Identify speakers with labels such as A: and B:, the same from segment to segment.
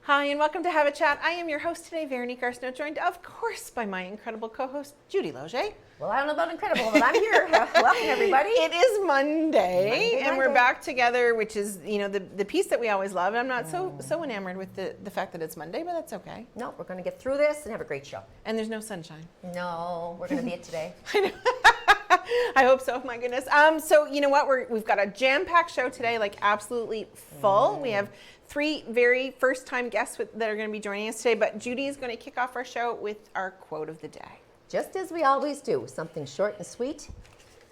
A: Hi, and welcome to Have a Chat. I am your host today, Veronique Arsenault, joined, of course, by my incredible co-host, Judy Loge.
B: Well, I don't know about incredible, but I'm here. Welcome, everybody.
A: It is Monday, and we're back together, which is, you know, the piece that we always love. I'm not so enamored with the fact that it's Monday, but that's okay.
B: No, we're going to get through this and have a great show.
A: And there's no sunshine.
B: No, we're going to be it today.
A: I know. I hope so, my goodness. So you know what? We've got a jam-packed show today, like absolutely full. We have 3 very first-time guests that are going to be joining us today, but Judy is going to kick off our show with our quote of the day.
B: Just as we always do, something short and sweet.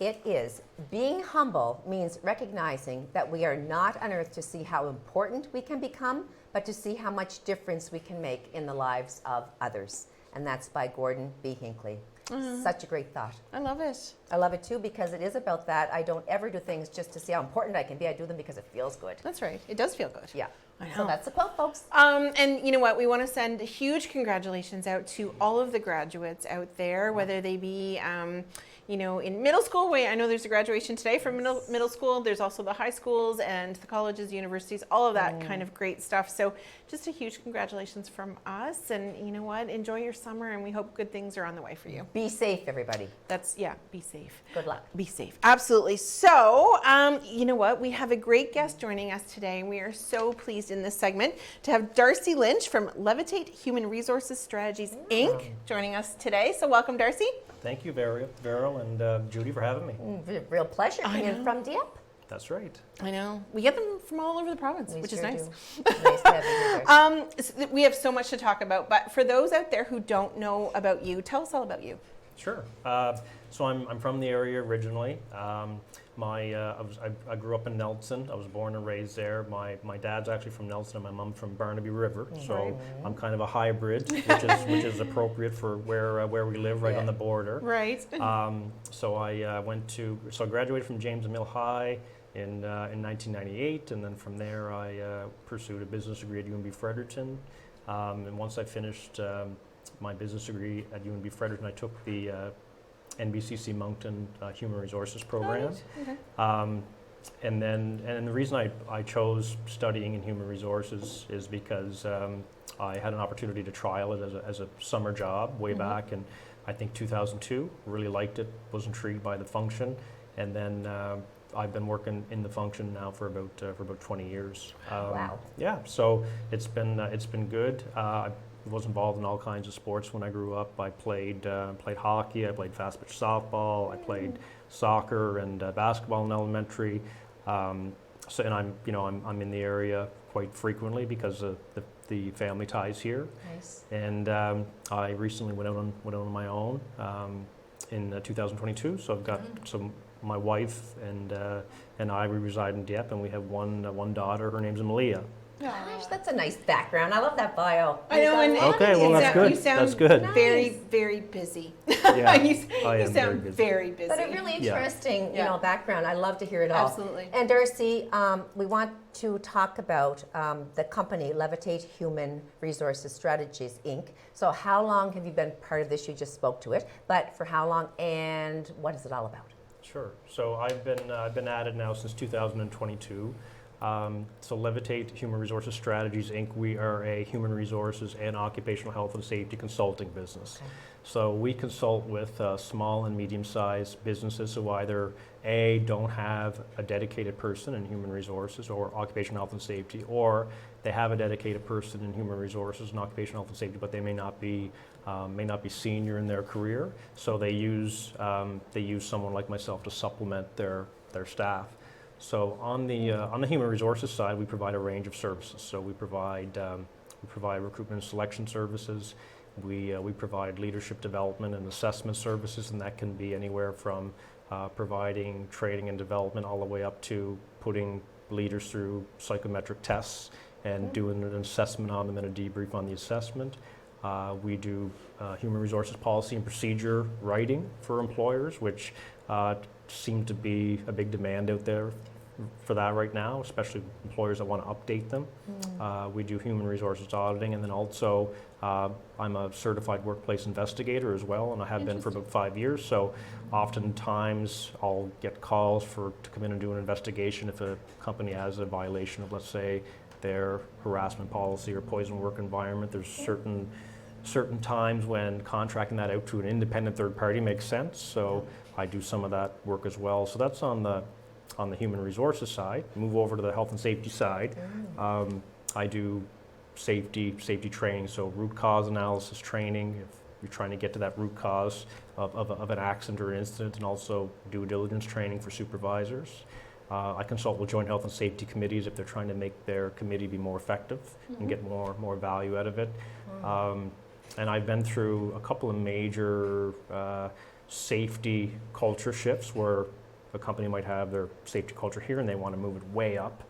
B: It is, being humble means recognizing that we are not on earth to see how important we can become, but to see how much difference we can make in the lives of others. And that's by Gordon B. Hinckley. Such a great thought.
A: I love it.
B: I love it too because it is about that. I don't ever do things just to see how important I can be. I do them because it feels good.
A: That's right. It does feel good.
B: Yeah.
A: I know.
B: So that's the quote, folks.
A: And you know what? We want to send huge congratulations out to all of the graduates out there, whether they be, you know, in middle school. I know there's a graduation today from middle school. There's also the high schools and the colleges, universities, all of that kind of great stuff. So just a huge congratulations from us. And you know what? Enjoy your summer, and we hope good things are on the way for you.
B: Be safe, everybody.
A: Be safe.
B: Good luck.
A: Be safe. Absolutely. So, you know what? We have a great guest joining us today, and we are so pleased in this segment to have Darcy Lynch from Levitate Human Resources Strategies, Inc. joining us today. So welcome, Darcy.
C: Thank you, Veryl and Judy, for having me.
B: Real pleasure coming in from Dieppe.
C: That's right.
A: I know. We get them from all over the province, which is nice.
B: Nice to have you here.
A: We have so much to talk about, but for those out there who don't know about you, tell us all about you.
C: Sure. So I'm from the area originally. I grew up in Nelson. I was born and raised there. My dad's actually from Nelson and my mom's from Barnaby River. So I'm kind of a hybrid, which is appropriate for where we live, right on the border.
A: Right.
C: So I graduated from James Mill High in 1998, and then from there I pursued a business degree at UNB Fredericton. And once I finished my business degree at UNB Fredericton, I took the NBCC Moncton Human Resources Program.
A: Okay.
C: And the reason I chose studying in human resources is because I had an opportunity to trial it as a summer job way back in, I think, 2002. Really liked it, was intrigued by the function, and then I've been working in the function now for about 20 years.
B: Wow.
C: Yeah, so it's been good. I was involved in all kinds of sports when I grew up. I played hockey, I played fast pitch softball, I played soccer and basketball in elementary. I'm in the area quite frequently because of the family ties here.
B: Nice.
C: And I recently went out on my own in 2022. So I've got my wife and I, we reside in Dieppe, and we have one daughter. Her name's Malia.
B: Gosh, that's a nice background. I love that bio.
A: I know. And
C: okay, well, that's good.
A: You sound
C: that's good.
A: very, very busy.
C: Yeah,
A: you
C: I am
A: sound
C: very busy.
B: But a really interesting, background. I love to hear it all.
A: Absolutely.
B: And Darcy, we want to talk about the company Levitate Human Resources Strategies, Inc. So how long have you been part of this? You just spoke to it, but for how long, and what is it all about?
C: Sure. So I've been at it now since 2022. So Levitate Human Resources Strategies, Inc., we are a human resources and occupational health and safety consulting business. Okay. So we consult with small and medium-sized businesses who either A, don't have a dedicated person in human resources or occupational health and safety, or they have a dedicated person in human resources and occupational health and safety, but they may not be senior in their career. So they use someone like myself to supplement their staff. So on the human resources side, we provide a range of services. So we provide recruitment and selection services. We provide leadership development and assessment services, and that can be anywhere from providing training and development all the way up to putting leaders through psychometric tests and doing an assessment on them and a debrief on the assessment. We do human resources policy and procedure writing for employers, which seems to be a big demand out there for that right now, especially employers that want to update them. We do human resources auditing, and then also I'm a certified workplace investigator as well, and I have been for about 5 years. So oftentimes I'll get calls to come in and do an investigation if a company has a violation of, let's say, their harassment policy or poison work environment. There's certain times when contracting that out to an independent third party makes sense. So I do some of that work as well. So that's on the human resources side. Move over to the health and safety side. I do safety training, so root cause analysis training. If you're trying to get to that root cause of an accident or an incident, and also due diligence training for supervisors. I consult with joint health and safety committees if they're trying to make their committee be more effective and get more value out of it. And I've been through a couple of major safety culture shifts where a company might have their safety culture here and they want to move it way up.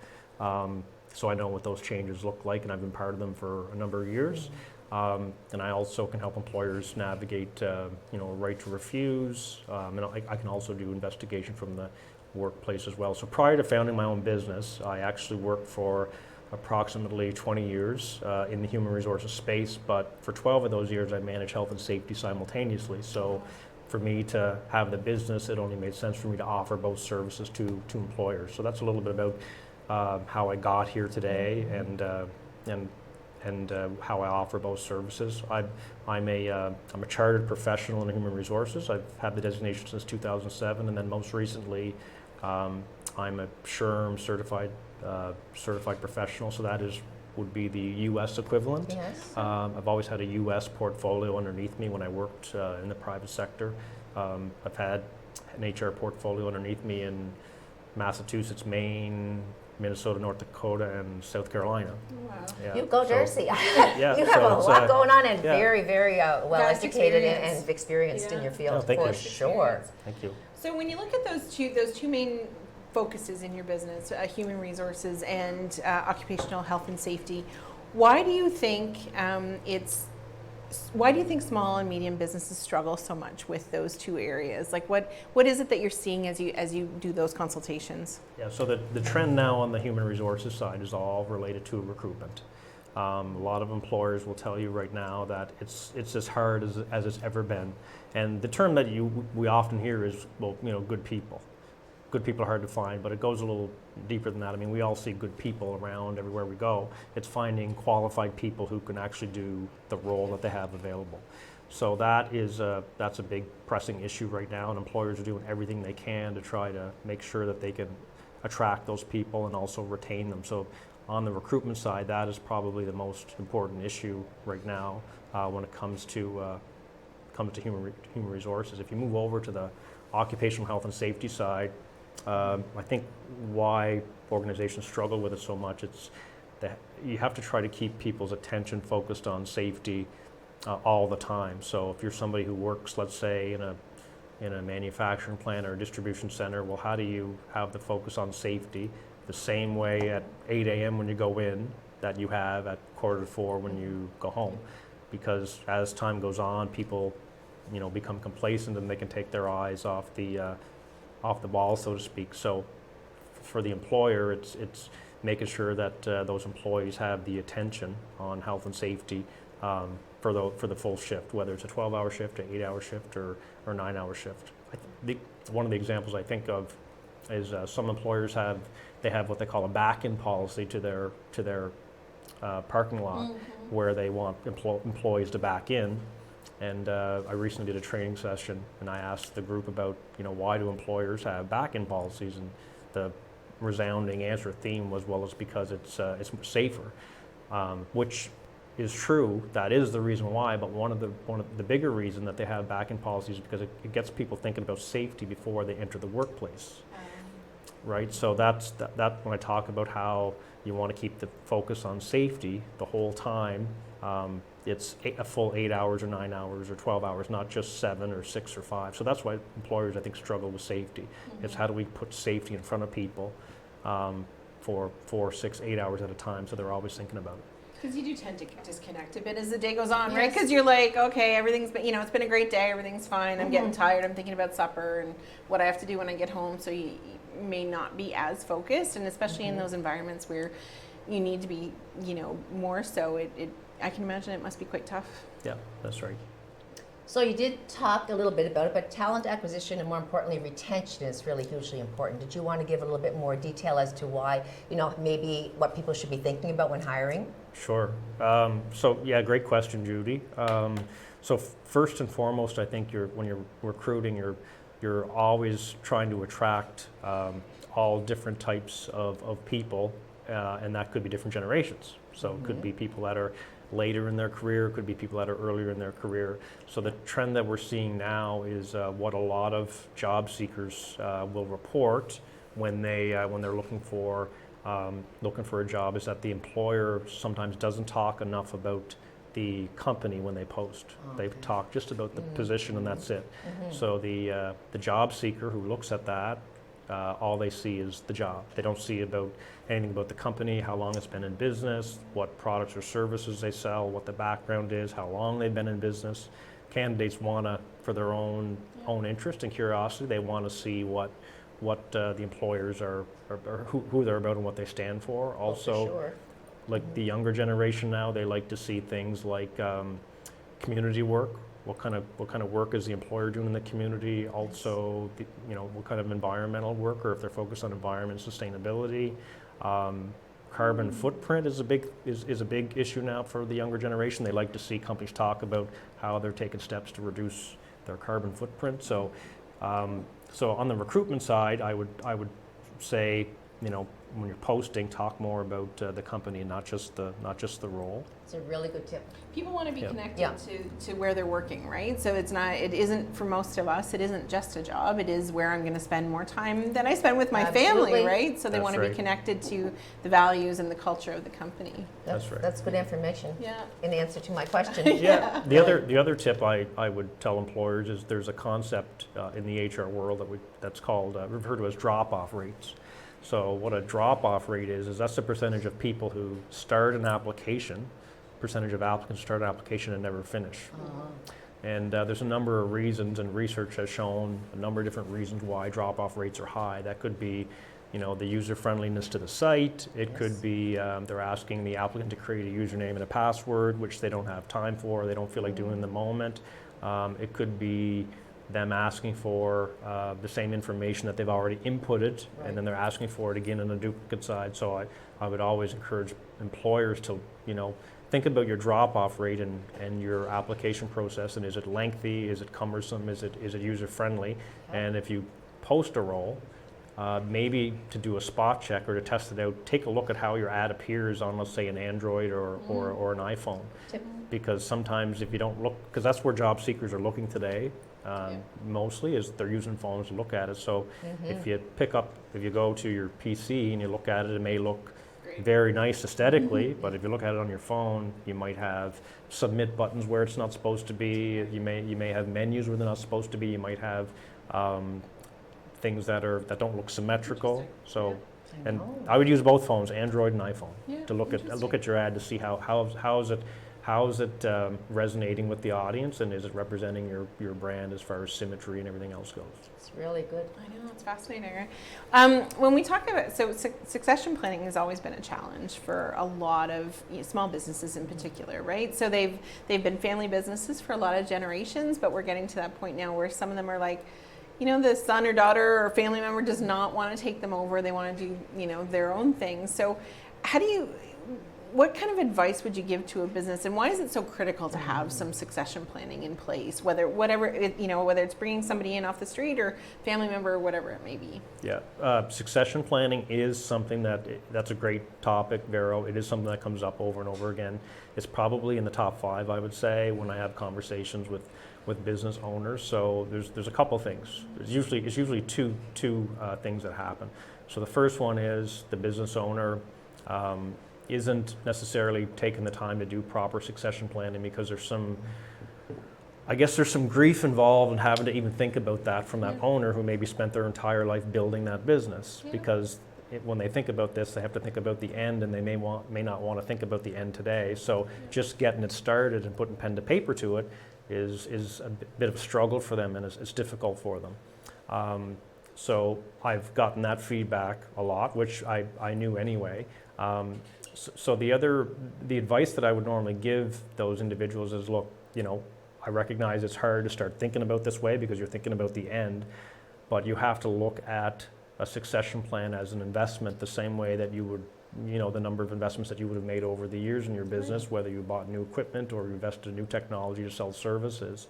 C: So I know what those changes look like, and I've been part of them for a number of years. And I also can help employers navigate, right to refuse. And I can also do investigation from the workplace as well. So prior to founding my own business, I actually worked for approximately 20 years in the human resources space, but for 12 of those years I managed health and safety simultaneously. So for me to have the business, it only made sense for me to offer both services to employers. So that's a little bit about how I got here today and how I offer both services. I'm a chartered professional in human resources. I've had the designation since 2007, and then most recently I'm a SHRM certified professional, so that would be the U.S. equivalent.
B: Yes.
C: I've always had a U.S. portfolio underneath me when I worked in the private sector. I've had an HR portfolio underneath me in Massachusetts, Maine, Minnesota, North Dakota, and South Carolina.
A: Wow.
C: Yeah.
B: You go Darcy.
C: Yeah,
B: You have
C: so
B: a
C: it's,
B: lot going on and
C: yeah.
B: very, very well
A: Vast
B: educated
A: experience.
B: and experienced in
A: Yeah.
B: your field,
C: Oh, thank
B: for
C: you.
B: sure.
C: Thank you.
A: So when you look at those two main focuses in your business, human resources and occupational health and safety, why do you think small and medium businesses struggle so much with those two areas? Like what is it that you're seeing as you do those consultations?
C: Yeah, so the trend now on the human resources side is all related to recruitment. A lot of employers will tell you right now that it's as hard as it's ever been. And the term that we often hear is, good people. Good people are hard to find, but it goes a little deeper than that. I mean, we all see good people around everywhere we go. It's finding qualified people who can actually do the role that they have available. So that's a big pressing issue right now, and employers are doing everything they can to try to make sure that they can attract those people and also retain them. So on the recruitment side, that is probably the most important issue right now when it comes to human resources. If you move over to the occupational health and safety side, I think why organizations struggle with it so much, it's that you have to try to keep people's attention focused on safety all the time. So if you're somebody who works, let's say, in a manufacturing plant or a distribution center, well, how do you have the focus on safety the same way at 8 a.m. when you go in that you have at 3:45 when you go home? Because as time goes on, people become complacent and they can take their eyes off the ball, so to speak. So for the employer, it's making sure that those employees have the attention on health and safety for the full shift, whether it's a 12-hour shift, an 8-hour shift, or 9-hour shift. One of the examples I think of is some employers have what they call a back-in policy to their parking lot, where they want employees to back in. And I recently did a training session, and I asked the group about, why do employers have back-in policies? And the resounding answer theme was, well, it's because it's safer, which is true. That is the reason why. But one of the bigger reason that they have back-in policies is because it gets people thinking about safety before they enter the workplace, right? So that's when I talk about how you want to keep the focus on safety the whole time. It's a full 8 hours or 9 hours or 12 hours, not just 7 or 6 or 5. So that's why employers, I think, struggle with safety. It's how do we put safety in front of people for 4, 6, 8 hours at a time, so they're always thinking about it.
A: Because you do tend to disconnect a bit as the day goes on, right? Because you're like, okay, everything's been, it's been a great day, everything's fine. I'm getting tired. I'm thinking about supper and what I have to do when I get home. So you may not be as focused, and especially in those environments where you need to be, more so. I can imagine it must be quite tough.
C: Yeah, that's right.
B: So you did talk a little bit about it, but talent acquisition and more importantly retention is really hugely important. Did you want to give a little bit more detail as to why, maybe what people should be thinking about when hiring?
C: Sure. Great question, Judy. First and foremost, I think when you're recruiting, you're always trying to attract all different types of people, and that could be different generations. So it could be people that are later in their career, could be people that are earlier in their career. So the trend that we're seeing now is what a lot of job seekers will report when they're looking for a job is that the employer sometimes doesn't talk enough about the company when they post. They talk just about the position and that's it. So the job seeker who looks at that, all they see is the job. They don't see anything about the company, how long it's been in business, what products or services they sell, what the background is, how long they've been in business. Candidates want to, for their own interest and curiosity, they want to see what the employers are who they're about and what they stand for. Also,
B: sure.
C: Like the younger generation now, they like to see things like community work. What kind of work is the employer doing in the community? Also, what kind of environmental work, or if they're focused on environment sustainability. Carbon footprint is a big issue now for the younger generation. They like to see companies talk about how they're taking steps to reduce their carbon footprint. So on the recruitment side, I would say, when you're posting, talk more about the company and not just the role.
B: It's a really good tip.
A: People want to be connected
B: Yeah.
A: to where they're working, right? So it isn't for most of us, it isn't just a job, it is where I'm going to spend more time than I spend with my
B: Absolutely.
A: family, right? So they
C: That's
A: want to
C: right.
A: be connected to the values and the culture of the company.
C: That's right.
B: That's good information.
A: Yeah.
B: In answer to my question.
C: Yeah. The other tip I would tell employers is there's a concept in the HR world that's called referred to as drop-off rates. So what a drop-off rate is that's the percentage of people who start an application, percentage of applicants start an application and never finish. And there's a number of reasons, and research has shown a number of different reasons why drop-off rates are high. That could be, the user-friendliness to the site. It could be they're asking the applicant to create a username and a password, which they don't have time for, they don't feel like doing in the moment. It could be them asking for the same information that they've already inputted, and then they're asking for it again in a duplicate side. So I would always encourage employers to, think about your drop-off rate and your application process, and is it lengthy, is it cumbersome, is it user-friendly? And if you post a role, maybe to do a spot check or to test it out, take a look at how your ad appears on, let's say, an Android or an iPhone. Because sometimes if you don't look, because that's where job seekers are looking today, mostly, is they're using phones to look at it. So if you go to your PC and you look at it, it may look very nice aesthetically, but if you look at it on your phone, you might have submit buttons where it's not supposed to be. You may have menus where they're not supposed to be. You might have things that don't look symmetrical. So, and I would use both phones, Android and iPhone, to look at your ad to see how is it resonating with the audience, and is it representing your brand as far as symmetry and everything else goes.
B: It's really good.
A: I know, it's fascinating. Right? When we talk about, succession planning has always been a challenge for a lot of small businesses in particular, right? So they've been family businesses for a lot of generations, but we're getting to that point now where some of them are like, the son or daughter or family member does not want to take them over. They want to do, their own things. So what kind of advice would you give to a business, and why is it so critical to have some succession planning in place, whether it's bringing somebody in off the street or family member or whatever it may be?
C: Yeah, succession planning is something that's a great topic, Vero. It is something that comes up over and over again. It's probably in the top 5, I would say, when I have conversations with business owners. So there's a couple things. It's usually two things that happen. So the first one is the business owner isn't necessarily taking the time to do proper succession planning because there's some grief involved in having to even think about that from that owner who maybe spent their entire life building that business. Because when they think about this, they have to think about the end, and they may not want to think about the end today. So just getting it started and putting pen to paper to it is a bit of a struggle for them, and it's difficult for them. So I've gotten that feedback a lot, which I knew anyway. So the advice that I would normally give those individuals is, look, I recognize it's hard to start thinking about this way because you're thinking about the end, but you have to look at a succession plan as an investment the same way that you would, the number of investments that you would have made over the years in your business, whether you bought new equipment or you invested in new technology to sell services.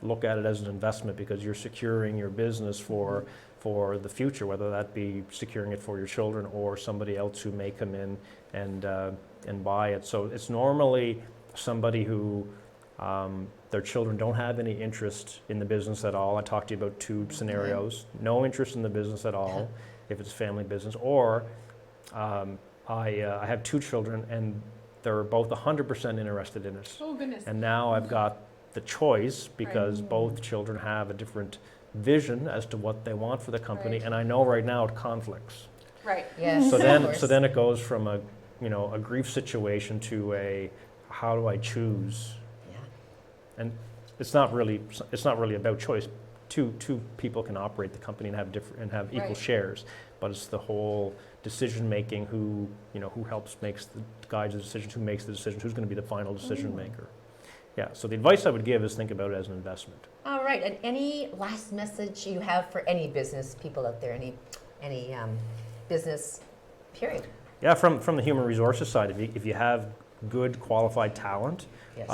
C: Look at it as an investment because you're securing your business for the future, whether that be securing it for your children or somebody else who may come in and buy it. So it's normally somebody who their children don't have any interest in the business at all. I talked to you about two scenarios. No interest in the business at all, if it's a family business, or I have two children and they're both 100% interested in it.
A: Oh, goodness.
C: And now I've got the choice because both children have a different vision as to what they want for the company, and I know right now it conflicts.
A: Right.
B: Yes.
C: So then it goes from a grief situation to a how do I choose?
B: Yeah.
C: And it's not really about choice. Two people can operate the company and have equal shares, but it's the whole decision making. Who guides the decisions, who makes the decisions, who's going to be the final decision maker. Yeah. So the advice I would give is think about it as an investment.
B: All right. And any last message you have for any business people out there? Any business period?
C: Yeah. From the human resources side, if you have good qualified talent,
B: Yes.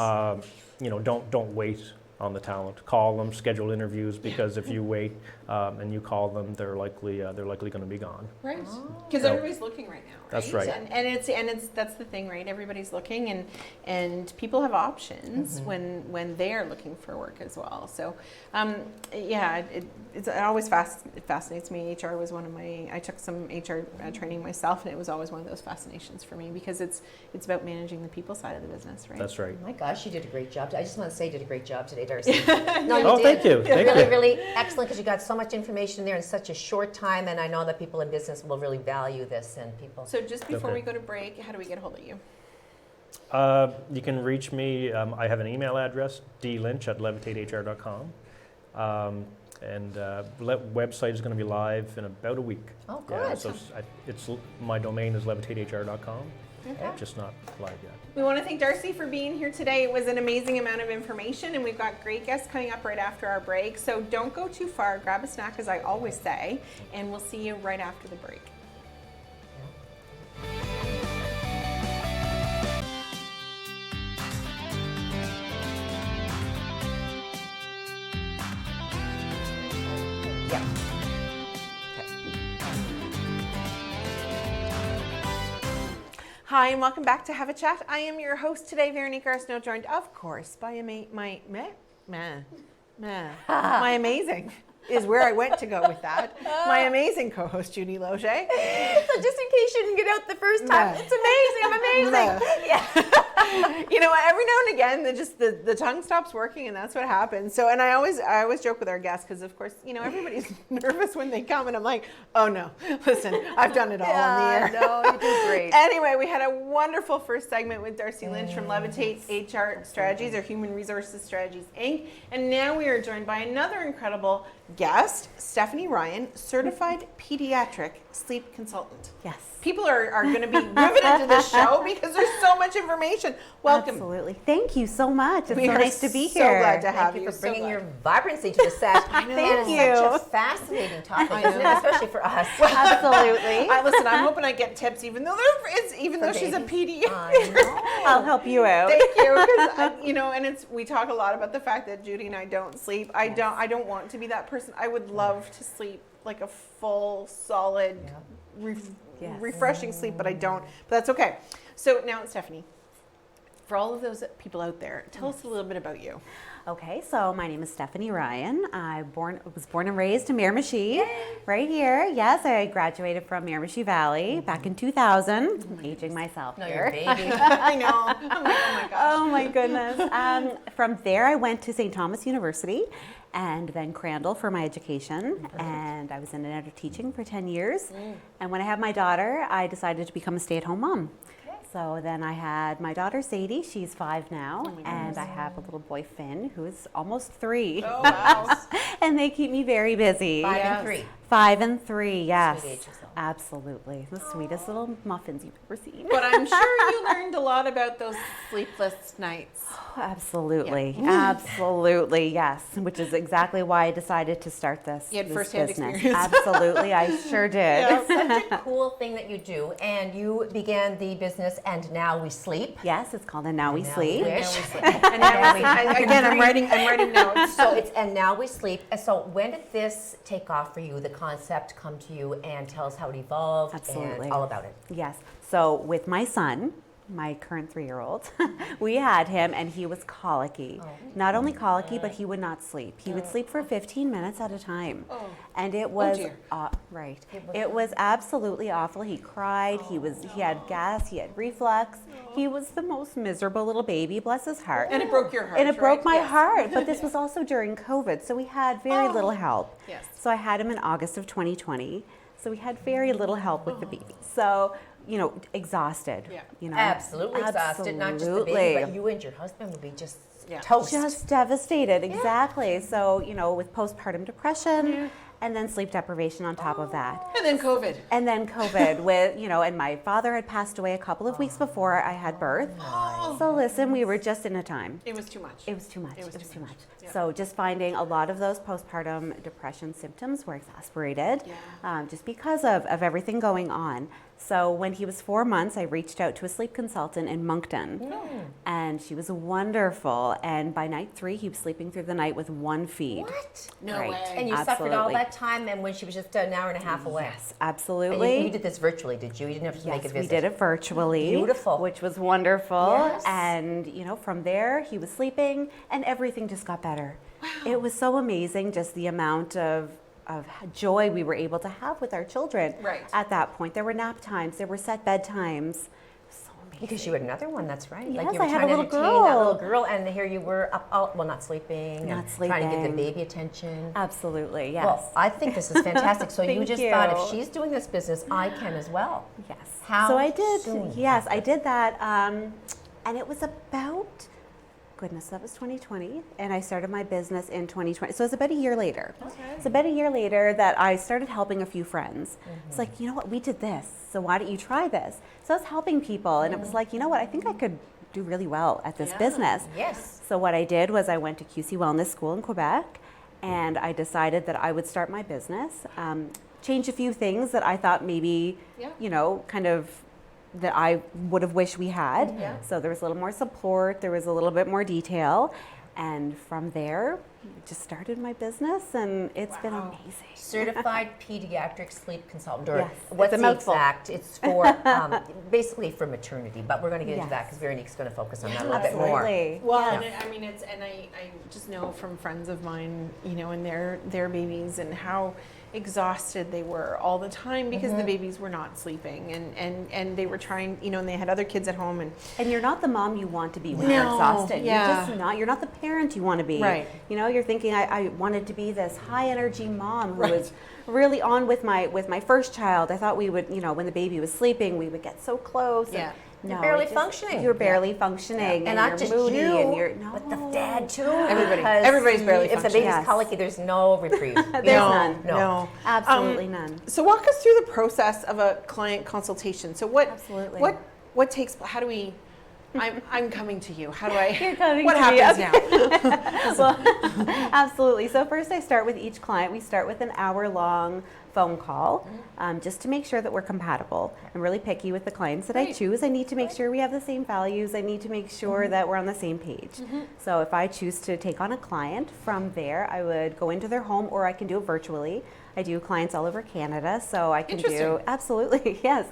C: Don't wait on the talent. Call them, schedule interviews, because if you wait and you call them, they're likely going to be gone.
A: Right. Because
C: So-
A: everybody's looking right now.
C: That's right.
A: And that's the thing, right? Everybody's looking, and people have options when they are looking for work as well. So, it always fascinates me. HR was I took some HR training myself, and it was always one of those fascinations for me because it's about managing the people side of the business, right?
C: That's right.
B: Oh my gosh, you did a great job. I just want to say you did a great job today, Darcy. No, you
C: Oh,
B: did.
C: thank you. Thank
B: Really,
C: you.
B: really excellent because you got so much information there in such a short time, and I know that people in business will really value this, and people.
A: So just before
C: Okay.
A: we go to break, how do we get a hold of you?
C: You can reach me. I have an email address, dlynch@levitatehr.com. Website is going to be live in about a week.
B: Oh, good.
C: Yeah, so it's my domain is levitatehr.com.
A: Okay.
C: Just not live yet.
A: We want to thank Darcy for being here today. It was an amazing amount of information, and we've got great guests coming up right after our break. So don't go too far. Grab a snack, as I always say, and we'll see you right after the break.
B: Yeah.
A: Hi, and welcome back to Have a Chat. I am your host today, Veronique Arsenault, joined, of course, by my amazing is where I went to go with that. My amazing co-host, Judy Loge.
B: So just in case you didn't get out the first time,
A: No.
B: it's amazing. I'm amazing. Yeah.
A: You know, every now and again, the tongue stops working, and that's what happens. So, and I always joke with our guests because, of course, everybody's nervous when they come, and I'm like, oh no, listen, I've done it all on the air.
B: No, you did great.
A: Anyway, we had a wonderful first segment with Darcy Lynch from Levitate HR Strategies, or Human Resources Strategies, Inc. And now we are joined by another incredible guest, Stephanie Ryan, certified pediatric sleep consultant.
D: Yes.
A: People are going to be riveted to this show because there's so much information. Welcome.
D: Absolutely. Thank you so much. It's
A: We
D: so
A: are
D: nice to be
A: so
D: here.
A: glad to have
B: Thank you for
A: So
B: bringing
A: glad.
B: your vibrancy to the set.
A: I know.
B: And
D: Thank
B: it's such
D: you.
B: a fascinating topic,
A: I
B: isn't it?
A: know.
B: Especially for us.
D: Absolutely.
A: Listen, I'm hoping I get tips, even though she's a pediatrician.
B: I know.
D: I'll help you out.
A: Thank you, because and we talk a lot about the fact that Judy and I don't sleep. I don't want to be that person. I would love to sleep like a full, solid,
D: Yes.
A: refreshing sleep, but I don't. But that's okay. So now, Stephanie, for all of those people out there, tell us a little bit about you.
D: Okay, so my name is Stephanie Ryan. I was born and raised in Miramichi, right here. Yes, I graduated from Miramichi Valley back in 2000. I'm aging myself
B: No,
D: here.
B: you're a baby.
A: I know. I'm like, oh my gosh.
D: Oh my goodness. From there, I went to St. Thomas University and then Crandall for my education. And I was in and out of teaching for 10 years. And when I had my daughter, I decided to become a stay-at-home mom. So then I had my daughter Sadie, she's 5 now, and I have a little boy Finn who is almost 3.
A: Oh, wow.
D: And they keep me very busy.
B: 5 and 3.
D: 5 and 3, yes.
B: Sweet age as well.
D: Absolutely. The sweetest little muffins you've ever seen.
A: But I'm sure you learned a lot about those sleepless nights.
D: Absolutely. Absolutely, yes. Which is exactly why I decided to start this,
A: You had
D: this
A: firsthand
D: business.
A: experience.
D: Absolutely, I sure did.
B: It's such a cool thing that you do, and you began the business, and now we sleep.
D: Yes, it's called And Now We
B: Now
D: Sleep.
B: We
A: And
B: Wish.
A: And now again, I'm writing notes.
B: So it's And Now We Sleep. And so when did this take off for you, the concept come to you, and tell us how it evolved
D: Absolutely.
B: and all about it?
D: Yes. So with my son, my current 3-year-old, we had him and he was colicky. Not only colicky, but he would not sleep. He would sleep for 15 minutes at a time. And it was
A: dear.
D: right. It was absolutely awful. He cried, he had gas, he had reflux. He was the most miserable little baby, bless his heart.
A: And it broke your heart,
D: And it broke
A: right?
D: my
A: Yes.
D: heart. But this was also during COVID, so we had very little help.
A: Yes.
D: So I had him in August of 2020. So we had very little help with the baby. So, exhausted.
A: Yeah.
B: Absolutely exhausted, not just the baby, but you and your husband would be just toast.
D: Just devastated, exactly. So, with postpartum depression and then sleep deprivation on top of that.
A: And then COVID.
D: And then COVID with, and my father had passed away a couple of weeks before I had birth. So listen, we were just in a time.
A: It was too much.
D: It was too much.
A: It was too much. Yeah.
D: So just finding a lot of those postpartum depression symptoms were exasperated just because of everything going on. So when he was 4 months, I reached out to a sleep consultant in Moncton, and she was wonderful. And by night 3, he was sleeping through the night with 1 feed.
B: What?
A: No
D: Right.
A: way.
B: And you suffered all
D: Absolutely.
B: that time, and when she was just an hour and a half away.
D: Yes,
B: And
D: absolutely.
B: you did this virtually, did you? You didn't have to make a
D: Yes,
B: visit.
D: we did it virtually.
B: Beautiful.
D: Which was wonderful.
B: Yes.
D: And, from there, he was sleeping and everything just got better. Wow. It was so amazing, just the amount of joy we were able to have with our children.
A: Right.
D: At that point, there were nap times, there were set bedtimes. So amazing.
B: Because you had another one, that's right.
D: Yes,
B: like you were
D: I had
B: trying
D: a
B: to
D: little
B: entertain that
D: girl.
B: little girl, and here you were up, not sleeping.
D: Not
B: and Trying to give the
D: sleeping.
B: baby attention.
D: Absolutely, yes.
B: Well, I think this is fantastic. So you
D: Thank
B: just thought, if
D: you.
B: she's doing this business, I can as well.
D: Yes.
B: How
D: so I did.
B: soon
D: Yes,
B: after?
D: I did that. And it was about, goodness, that was 2020. And I started my business in 2020. So it's about a year later.
A: Okay.
D: It's about a year later that I started helping a few friends. It's like, you know what, we did this. So why don't you try this? So I was helping people. And it was like, you know what, I think I could do really well at this
A: Yeah.
D: business.
B: Yes.
D: So what I did was I went to QC Wellness School in Quebec, and I decided that I would start my business, change a few things that I thought maybe,
A: Yeah.
D: kind of that I would have wished we had.
A: Yeah.
D: So there was a little more support, there was a little bit more detail, and from there, just started my business, and it's been
A: Wow.
D: amazing.
B: Certified pediatric sleep consultant. Or
D: Yes,
B: what's
D: it's a
B: the
D: mouthful.
B: exact? It's for basically for maternity, but we're going to get into
D: Yes.
B: that because Veronique's going to focus on that a little bit more.
D: Absolutely.
A: Well,
D: Yeah.
A: and I just know from friends of mine, and their babies, and how exhausted they were all the time because the babies were not sleeping, and they were trying, and they had other kids at home, and
D: And you're not the mom you want to be when you're
A: No,
D: exhausted.
A: yeah.
D: You're not the parent you want to be.
A: Right.
D: You're thinking, I wanted to be this high energy mom who
A: Right.
D: was really on with my first child. I thought we would, when the baby was sleeping, we would get so close.
A: Yeah.
D: And
B: You're
D: no,
B: barely
D: it just-
B: functioning.
D: You're barely functioning.
B: And not
D: you're
B: just
D: moody
B: you,
D: and you're,
B: but the
D: no.
B: dad too.
A: Everybody.
B: because
A: Everybody's barely
B: if the
A: functioning.
B: baby's
D: Yes.
B: colicky, there's no reprieve.
D: There's
A: no,
D: none.
A: no.
D: Absolutely none.
A: So walk us through the process of a client consultation. So
D: Absolutely.
A: what takes? How do we? I'm coming to you. How do I?
D: You're coming
A: what
D: to me,
A: happens
D: okay.
A: now?
D: Well, absolutely. So first I start with each client. We start with an hour-long phone call just to make sure that we're compatible. I'm really picky with the clients that I
A: Right.
D: choose. I need to make sure we have the same values. I need to make sure that we're on the same page. So if I choose to take on a client, from there I would go into their home, or I can do it virtually. I do clients all over Canada, so I can do,
A: Interesting.
D: absolutely, yes.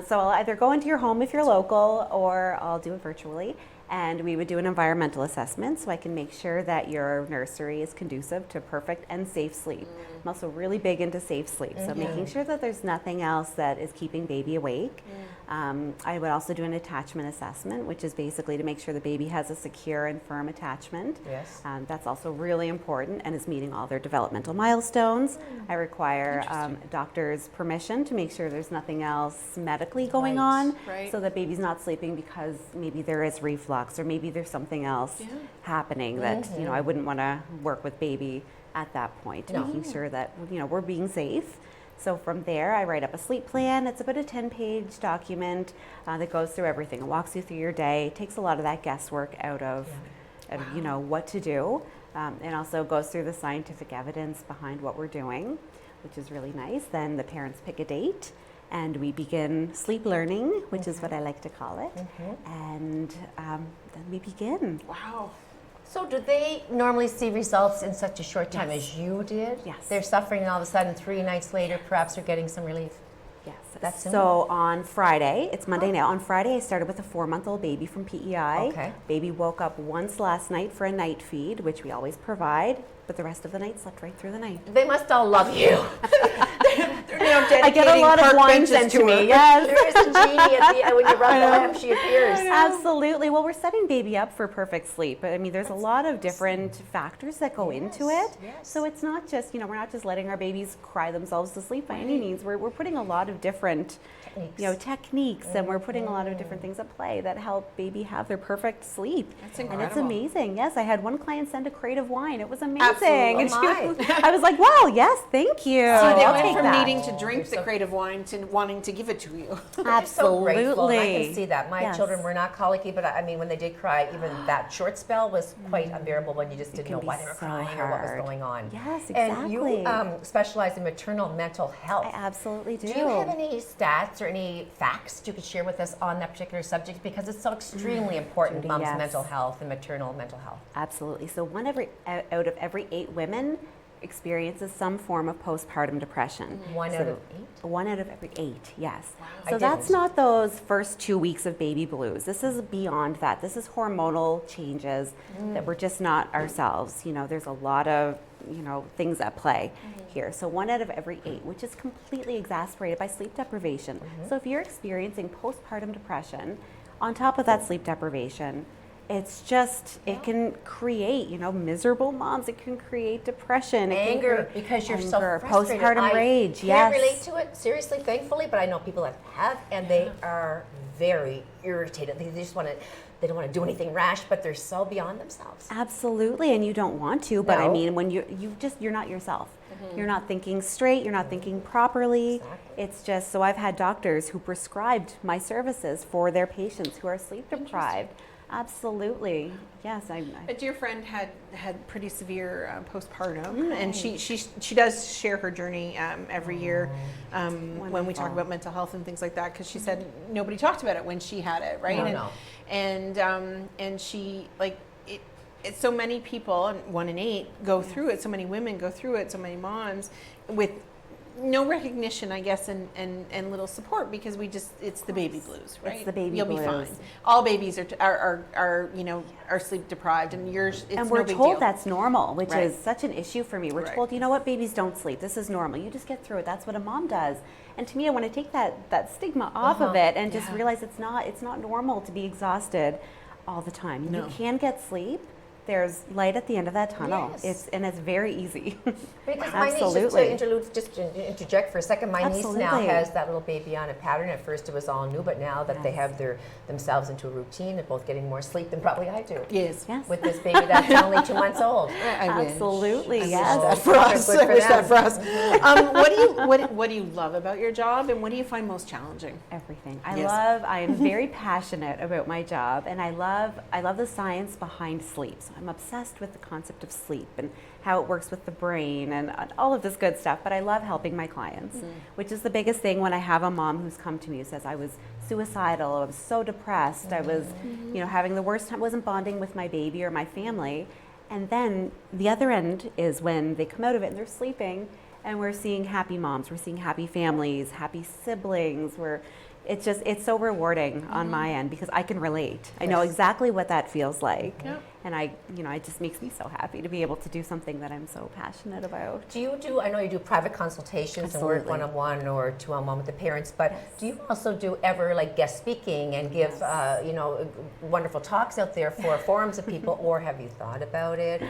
D: So I'll either go into your home if you're local, or I'll do it virtually. And we would do an environmental assessment, so I can make sure that your nursery is conducive to perfect and safe sleep. I'm also really big into safe sleep, so making sure that there's nothing else that is keeping baby awake. I would also do an attachment assessment, which is basically to make sure the baby has a secure and firm attachment.
B: Yes.
D: That's also really important and is meeting all their developmental milestones. I require doctor's permission to make sure there's nothing else medically going
B: Right.
D: on,
A: Right.
D: so that baby's not sleeping because maybe there is reflux reflux, or maybe there's something else happening that, you know, I wouldn't want to work with baby at that point, making sure that, you know, we're being safe. So from there, I write up a sleep plan. It's about a 10-page document that goes through everything. It walks you through your day, takes a lot of that guesswork out of you know, what to do, and also goes through the scientific evidence behind what we're doing, which is really nice. Then the parents pick a date, and we begin sleep learning, which is what I like to call it, and then we begin.
A: Wow.
B: So do they normally see results in such a short time as you did?
D: Yes.
B: They're suffering and all of a sudden 3 nights later perhaps they're getting some relief?
D: Yes.
B: That's
D: so on Friday, it's Monday now. On Friday, I started with a 4-month-old baby from PEI.
B: Okay.
D: Baby woke up once last night for a night feed, which we always provide, but the rest of the night slept right through the night.
B: They must all love you.
D: I get a lot of wine sent to me. Yes.
B: There is a genie at the end. When you rub the lamp, she appears.
D: Absolutely. Well, we're setting baby up for perfect sleep. I mean, there's a lot of different factors that go into it.
B: Yes.
D: So it's not just, you know, we're not just letting our babies cry themselves to sleep by any means. We're putting a lot of different techniques, and we're putting a lot of different things at play that help baby have their perfect sleep.
A: That's
D: And
A: incredible.
D: it's amazing. Yes, I had one client send a crate of wine. It was amazing.
A: Absolutely.
D: And she
B: Oh
D: was- I was like, wow, yes, thank you.
A: So they
D: I'll
A: went
D: take
A: from
D: that.
A: needing to drink the
B: so-
A: crate of wine to wanting to give it to you.
B: So grateful, and I
D: Absolutely.
B: can see that. My
D: Yes.
B: children were not colicky, but I mean, when they did cry, even that short spell was quite unbearable when you just didn't
D: can
B: know
D: be
B: why they were
D: so
B: crying or what was
D: hard.
B: going on.
D: Yes,
B: And you
D: exactly.
B: specialize in maternal mental health.
D: I absolutely do.
B: Do you have any stats or any facts that you could share with us on that particular subject? Because it's so extremely important,
D: Judy,
B: mom's
D: yes.
B: mental health and maternal mental health.
D: Absolutely. So out of every 8 women experiences some form of postpartum depression.
B: One out of 8?
D: 1 out of every 8, yes.
B: I
D: So that's
B: didn't.
D: not those first 2 weeks of baby blues. This is beyond that. This is hormonal changes that we're just not ourselves. You know, there's a lot of, you know, things at play here. So 1 out of every 8, which is completely exacerbated by sleep deprivation. So if you're experiencing postpartum depression, on top of that sleep deprivation, it's just, it can create, you know, miserable moms. It can create depression. It can
B: Anger,
D: create
B: because you're so
D: anger,
B: frustrated.
D: postpartum
B: I
D: rage.
B: can't
D: Yes.
B: relate to it, seriously, thankfully, but I know people that have, and they are very irritated. They just want to, they don't want to do anything rash, but they're so beyond themselves.
D: Absolutely, and you don't want to, but I
B: No.
D: mean, when you're not yourself. You're not thinking straight, you're not thinking properly.
B: Exactly.
D: It's just, so I've had doctors who prescribed my services for their patients who are sleep deprived. Absolutely, yes.
A: A dear friend had pretty severe postpartum, and she does share her journey every year when we
D: Wonderful.
A: talk about mental health and things like that. Because she said nobody talked about it when she had it, right?
B: No.
A: And she like it. It's so many people, and 1 in 8 go through it. So many women go through it. So many moms with no recognition, I guess, and little support, because it's the baby blues, right?
D: the baby
A: You'll
D: blues.
A: be fine. All babies are you know, are sleep deprived, and yours, it's
D: and
A: no
D: we're
A: big
D: told
A: deal.
D: that's normal, which
A: Right.
D: is such an issue for me. We're
A: Right.
D: told, you know what, babies don't sleep. This is normal. You just get through it. That's what a mom does. And to me, I want to take that stigma off of it and just
A: Yeah.
D: realize it's not normal to be exhausted all the time.
A: No.
D: You can get sleep. There's light at the end of that tunnel.
B: Yes.
D: It's very easy.
B: Because my niece, just to interject for a second, my niece now
D: Absolutely.
B: has that little baby on a pattern. At first it was all new, but now that they have themselves into a routine, they're both getting more sleep than probably I do.
A: Yes.
D: Yes.
B: With this baby that's only 2 months old.
A: I wish.
D: Absolutely,
A: I wish
D: yes.
A: that for us.
B: Good
A: I
B: for
A: wish that
B: them.
A: for us. What do you love about your job, and what do you find most challenging?
D: Everything.
A: Yes.
D: I am very passionate about my job, and I love the science behind sleep. So I'm obsessed with the concept of sleep and how it works with the brain and all of this good stuff. But I love helping my clients, which is the biggest thing when I have a mom who's come to me who says, I was suicidal, I was so depressed, I was, you know, having the worst time, wasn't bonding with my baby or my family. And then the other end is when they come out of it and they're sleeping, and we're seeing happy moms, we're seeing happy families, happy siblings. It's so rewarding on my end, because I can relate. I know exactly what that feels like.
A: Yep.
D: And it just makes me so happy to be able to do something that I'm so passionate about.
B: I know you do private consultations and work
D: Absolutely.
B: one-on-one or two-on-one with the parents, but do you also do ever like guest speaking and give, wonderful talks out there for forums of people, or have you thought about it?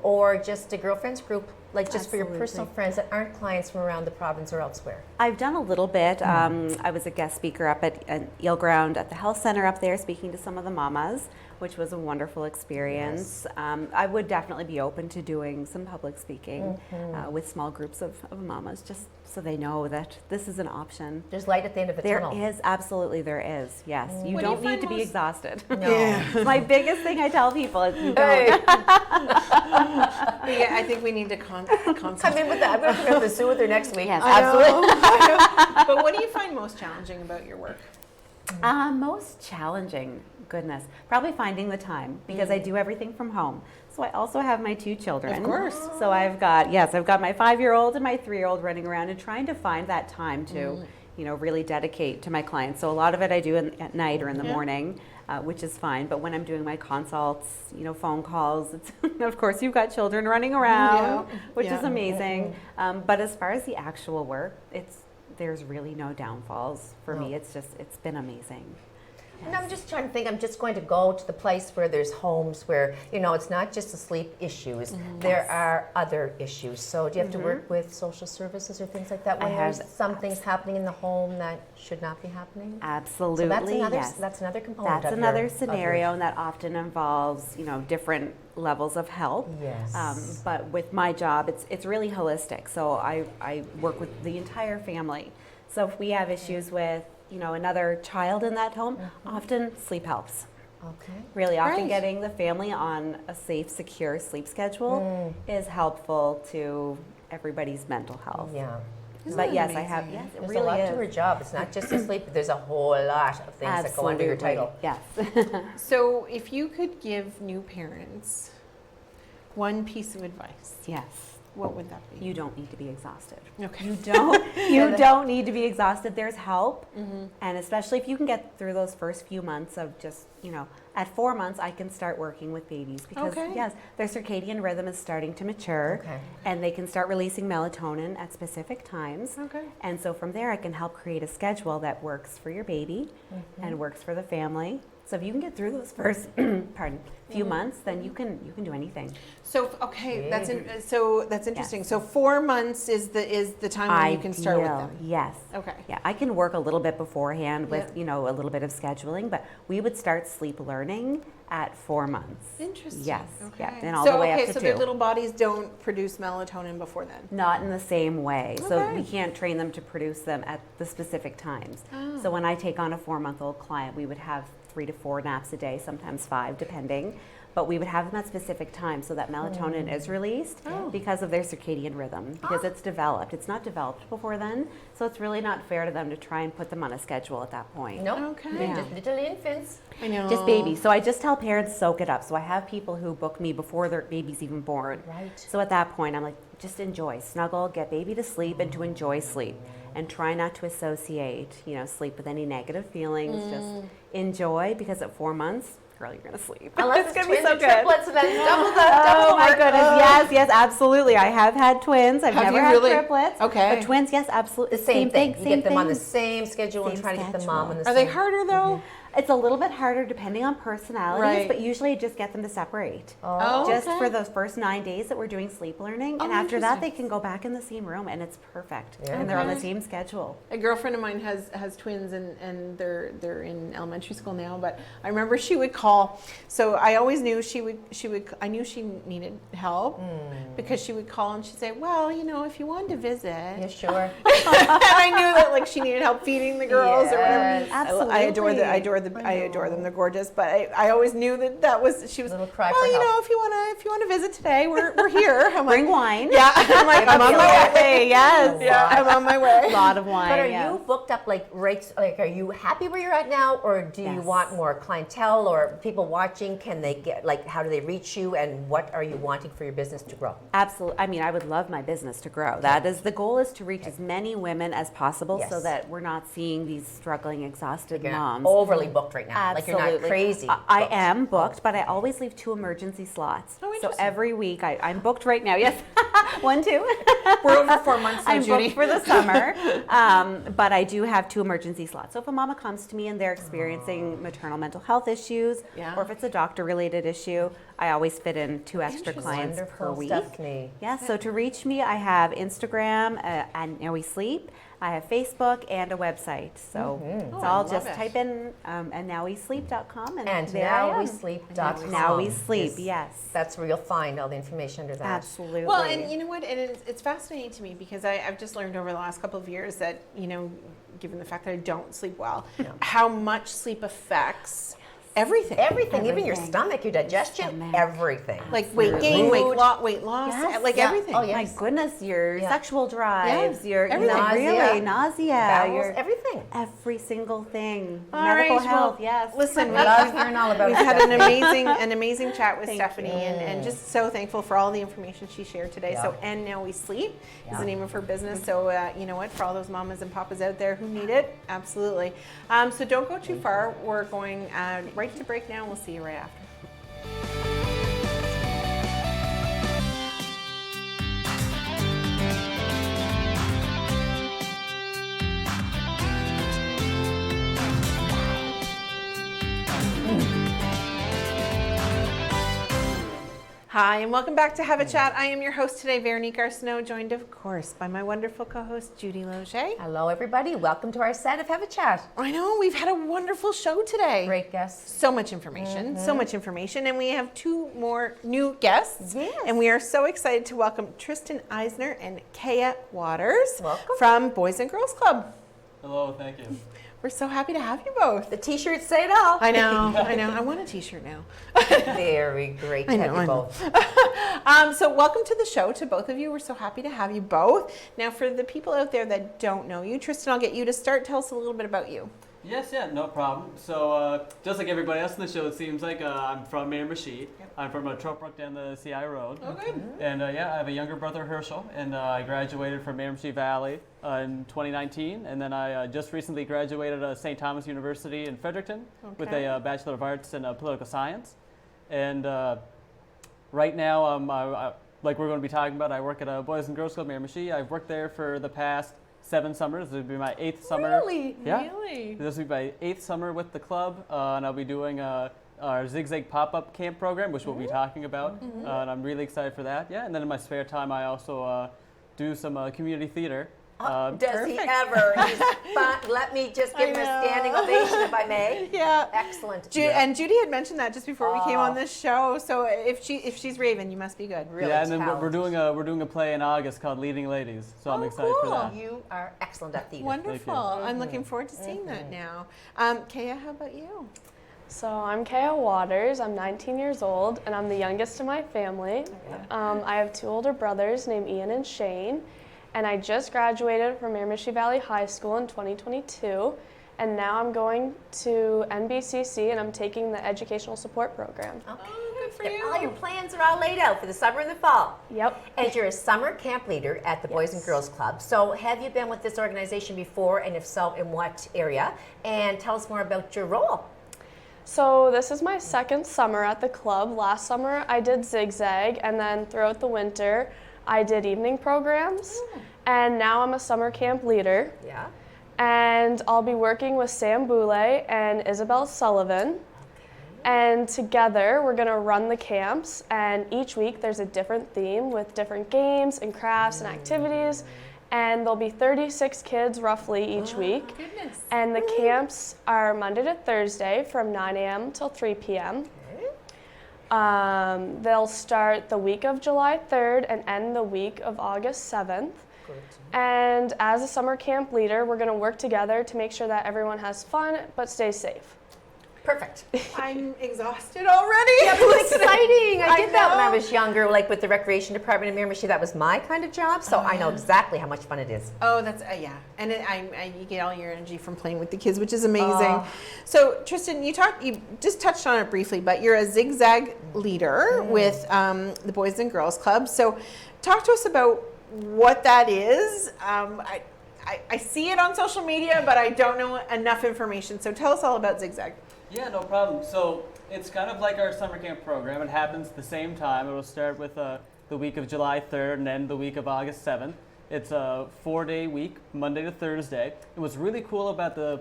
B: Or just a girlfriends group, like just for your personal
D: Absolutely.
B: friends that aren't clients from around the province or elsewhere?
D: I've done a little bit. I was a guest speaker up at Eelground at the health center up there, speaking to some of the mamas, which was a wonderful experience. I would definitely be open to doing some public speaking with small groups of mamas, just so they know that this is an option.
B: There's light at the end of the tunnel.
D: There is, absolutely there is, yes. You
A: What do you
D: don't need
A: find
D: to be
A: most-
D: exhausted.
B: No.
A: Yeah.
D: My biggest thing I tell people is you don't.
B: Hey,
A: Yeah, I think we need to
B: come
A: consult.
B: in with that. I'm going to come to the zoo with her next week.
D: Yes,
A: Absolutely. But what do you find most challenging about your work?
D: Most challenging, goodness, probably finding the time, because I do everything from home. So I also have my 2 children.
A: Of course.
D: So I've got my 5-year-old and my 3-year-old running around and trying to find that time to, really dedicate to my clients. So a lot of it I do at night or in the morning, which is fine. But when I'm doing my consults, phone calls, it's, of course you've got children running around, which is amazing. But as far as the actual work, there's really no downfalls for me. It's been amazing.
B: And I'm just trying to think, I'm just going to go to the place where there's homes where, it's not just the sleep issues. There are other issues. So do you have to work with social services or things like that when there's some things happening in the home that should not be happening?
D: Absolutely,
B: So that's another,
D: yes.
B: that's another component
D: That's
B: of
D: another
B: your,
D: scenario, and that often involves, different levels of help.
B: Yes.
D: But with my job, it's really holistic. So I work with the entire family. So if we have issues with, another child in that home, often sleep helps.
B: Okay.
D: Really often
A: Right.
D: getting the family on a safe, secure sleep schedule is helpful to everybody's mental health.
B: Yeah.
A: Isn't
D: But
A: that
D: yes,
A: amazing?
D: it
B: There's
D: really
B: a lot
D: is.
B: to her job. It's not just the sleep, but there's a whole lot of things that go under your title.
D: Yes.
A: So if you could give new parents one piece of advice,
D: Yes.
A: what would that be?
D: You don't need to be exhausted.
A: Okay.
D: You don't need to be exhausted. There's help. And especially if you can get through those first few months of just, at 4 months I can start working with babies because
A: Okay.
D: yes, their circadian rhythm is starting to mature
B: Okay.
D: and they can start releasing melatonin at specific times.
A: Okay.
D: And so from there I can help create a schedule that works for your baby and works for the family. So if you can get through those first few months, then you can do anything.
A: So okay, that's interesting.
D: Yes.
A: So 4 months is the time when you can start with
D: Ideal,
A: them.
D: Yes.
A: Okay.
D: Yeah, I can work a little bit beforehand with,
A: Yeah.
D: a little bit of scheduling, but we would start sleep learning at 4 months.
A: Interesting.
D: Yes,
A: Okay.
D: yeah, and all
A: so
D: the way
A: okay,
D: up to
A: so
D: 2.
A: their little bodies don't produce melatonin before then.
D: Not in the same way. So
A: Okay.
D: we can't train them to produce them at the specific times.
A: Oh.
D: So when I take on a 4-month-old client, we would have 3 to 4 naps a day, sometimes 5, depending. But we would have them at specific times so that melatonin is released because of their circadian rhythm, because it's developed. It's not developed before then, so it's really not fair to them to try and put them on a schedule at that point.
B: No,
A: Okay.
B: they're
D: Yeah.
B: just little infants.
A: I know.
D: Just babies. So I just tell parents soak it up. So I have people who book me before their baby's even born.
B: Right.
D: So at that point, I'm like, just enjoy, snuggle, get baby to sleep, and to enjoy sleep, and try not to associate, sleep with any negative feelings. Just enjoy, because at 4 months, girl, you're gonna sleep.
B: Unless
D: it's
B: it's
D: gonna be
B: twins
D: so
B: or
D: good.
B: triplets, and then double the
D: Oh my
B: work.
D: goodness! Yes, absolutely. I have had twins. I've
A: Have
D: never
A: you
D: had
A: really?
D: triplets.
A: Okay.
D: But twins, yes, absolutely.
B: The same thing. You
D: Same
B: get them on the
D: thing.
B: same schedule and
D: Same
B: try to get the mom on the
A: Are
B: same.
A: they harder though?
D: It's a little bit harder depending on personalities,
A: Right.
D: but usually I just get them to separate.
A: Oh,
D: Just
A: okay.
D: for those first 9 days that we're doing sleep learning,
A: Oh,
D: and after that they
A: interesting.
D: can go back in the same room, and it's perfect.
B: Yeah.
D: And they're on the
A: Okay.
D: same schedule.
A: A girlfriend of mine has twins and they're in elementary school now, but I remember she would call. So I always knew she would I knew she needed help because she would call and she'd say, "Well, if you wanted to visit."
B: Yeah, sure.
A: And I knew that like she needed help feeding the girls or whatever.
B: Yes.
A: I adore I adore them. They're gorgeous, but I always knew that was she was.
B: Little cry
A: well,
B: for help.
A: if you want to visit today, we're here. I'm like,
D: Bring wine.
A: yeah, I'm like I'm on my way.
D: Yes.
A: Yeah, I'm on my way.
D: A lot of wine.
B: But are
D: yes.
B: you booked up like rates? Like, are you happy where you're at now, or do you
D: Yes.
B: want more clientele or people watching? Can they get like? How do they reach you? And what are you wanting for your business to grow?
D: Absolutely. I mean, I would love my business to grow. That is the goal, is to reach as many women as possible, so
B: Yes.
D: that we're not seeing these struggling, exhausted
B: You're not
D: moms.
B: overly booked right now. Like you're not
D: Absolutely.
B: crazy.
D: I
B: booked.
D: am booked, but I always leave 2 emergency slots.
A: Oh,
D: so
A: interesting.
D: every week I'm booked right now. Yes, 1, 2.
A: We're over 4 months now,
D: I'm
A: Judy.
D: booked for the summer, but I do have 2 emergency slots. So if a mama comes to me and they're experiencing maternal mental health issues,
A: Yeah.
D: or if it's a doctor-related issue, I always fit in 2 extra clients per
B: Wonderful,
D: week.
B: Stephanie.
D: Yes, so to reach me, I have Instagram and Now We Sleep, I have Facebook and a website. So it's
A: Oh, I
D: all
A: love
D: just
A: it.
D: type in andnowwesleep.com and there I am.
B: nowwesleep.com.
D: Now we sleep,
B: is-
D: yes.
B: That's where you'll find all the information under that.
D: Absolutely.
A: Well, and you know what? And it's fascinating to me because I've just learned over the last couple of years that, given the fact that I don't sleep well, how much sleep affects everything.
B: Everything, even your
D: Everything.
B: stomach, your digestion,
D: Stomach.
B: everything.
A: Like weight gain,
B: Mood.
A: weight loss,
D: Yes.
A: like
B: Yeah.
A: everything.
B: Oh, yeah.
D: My goodness, your
B: Yeah.
D: sexual drives, your
A: Everything.
D: really nausea,
B: Bowels,
D: your
B: everything.
D: every single thing,
A: All
D: medical
A: right,
D: health.
A: well,
D: Yes.
A: Listen,
B: We love hearing all about
A: we've
B: it,
A: had an
B: Stephanie.
A: amazing chat with
D: Thank
A: Stephanie,
D: you.
A: and just so thankful for all the information she shared today.
B: Yeah.
A: So, and now we sleep is
B: Yeah.
A: the name of her business. So, you know what? For all those mamas and papas out there who need it, absolutely. So don't go too far. We're going right to break now. We'll see you right after. Hi, and welcome back to Have a Chat. I am your host today, Veronique Arsenault, joined, of course, by my wonderful co-host, Judy Loge.
B: Hello, everybody. Welcome to our set of Have a Chat.
A: I know, we've had a wonderful show today.
B: Great guests.
A: So much information, and we have two more new guests.
B: Yes.
A: And we are so excited to welcome Tristan Eisner and Kaya Waters
B: Welcome.
A: from Boys and Girls Club.
E: Hello, thank you.
A: We're so happy to have you both.
B: The t-shirts say it all.
A: I know. I want a t-shirt now.
B: Very great to
A: I know,
B: have you
A: I know.
B: both.
A: So welcome to the show to both of you. We're so happy to have you both. Now, for the people out there that don't know you, Tristan, I'll get you to start. Tell us a little bit about you.
E: Yes, yeah, no problem. So, just like everybody else in the show, it seems like I'm from Miramichi. I'm from Troutbrook down the CI Road.
A: Oh, good.
E: And yeah, I have a younger brother, Herschel, and I graduated from Miramichi Valley in 2019. And then I just recently graduated at St. Thomas University in Fredericton with
A: Okay.
E: a Bachelor of Arts in Political Science. And right now, like we're going to be talking about, I work at a Boys and Girls Club Miramichi. I've worked there for the past 7 summers. This will be my 8th summer.
A: Really?
E: Yeah.
A: Really?
E: This will be my 8th summer with the club, and I'll be doing our Zigzag pop-up camp program, which we'll be talking about, and I'm really excited for that. Yeah, and then in my spare time, I also do some community theater.
B: Does he
A: Perfect.
B: ever? He's fun. Let me just give him a standing ovation, if I may.
A: Yeah.
B: Excellent.
A: And Judy had mentioned that just before we came on
B: Oh.
A: this show. So if she's raving, you must be good.
B: Really
E: yeah, and then we're
B: talented.
E: doing a play in August called Leading Ladies, so I'm excited for that.
B: You are excellent at theater.
A: Wonderful. I'm looking forward to seeing that now. Kaya, how about you?
F: So I'm Kaya Waters. I'm 19 years old, and I'm the youngest in my family. I have 2 older brothers named Ian and Shane, and I just graduated from Miramichi Valley High School in 2022, and now I'm going to NBCC, and I'm taking the Educational Support Program.
B: Okay.
A: good for
B: Yep,
A: you.
B: all your plans are all laid out for the summer and the fall.
F: Yep.
B: And you're a summer camp leader at the Boys and
F: Yes.
B: Girls Club. So have you been with this organization before, and if so, in what area? And tell us more about your role.
F: So this is my 2nd summer at the club. Last summer I did Zigzag, and then throughout the winter I did evening programs, and now I'm a summer camp leader.
B: Yeah.
F: And I'll be working with Sam Boulay and Isabel Sullivan. And together we're gonna run the camps, and each week there's a different theme with different games and crafts and activities. And there'll be 36 kids roughly each week.
A: Goodness.
F: And the camps are Monday to Thursday from 9 a.m. till 3 p.m. They'll start the week of July 3rd and end the week of August 7th. And as a summer camp leader, we're going to work together to make sure that everyone has fun but stays safe.
B: Perfect.
A: I'm exhausted already.
B: Yeah, but it's exciting. I did that when I
A: know.
B: was younger, like with the recreation department in Miramichi. That was my kind of job, so I know exactly how much fun it is.
A: Oh, that's yeah, and you get all your energy from playing with the kids, which is amazing.
B: Oh.
A: So, Tristan, you just touched on it briefly, but you're a Zigzag leader with the Boys and Girls Club. So, talk to us about what that is. I see it on social media, but I don't know enough information. So, tell us all about Zigzag.
E: Yeah, no problem. So it's kind of like our summer camp program. It happens at the same time. It will start with the week of July 3rd and end the week of August 7th. It's a 4-day week, Monday to Thursday. And what's really cool about the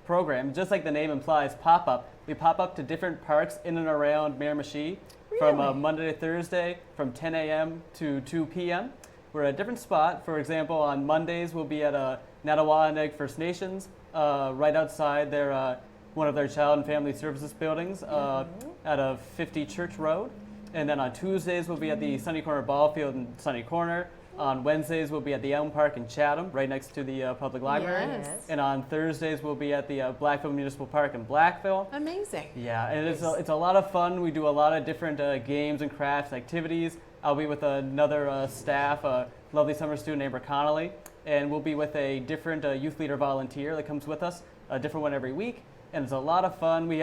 E: program, just like the name implies, pop-up, we pop up to different parks in and around Miramichi from Monday to Thursday from 10 a.m. to 2 p.m. We're at a different spot. For example, on Mondays we'll be at Natawanek First Nations, right outside their one of their child and family services buildings at a 50 Church Road. And then on Tuesdays, we'll be at the Sunny Corner Ball Field in Sunny Corner. On Wednesdays, we'll be at the Elm Park in Chatham, right next to the public library.
A: Yes.
E: And on Thursdays, we'll be at the Blackville Municipal Park in Blackville.
A: Amazing.
E: Yeah, and it's a lot of fun. We do a lot of different games and crafts activities. I'll be with another staff, a lovely summer student, Amber Connolly, and we'll be with a different youth leader volunteer that comes with us, a different one every week. And it's a lot of fun. We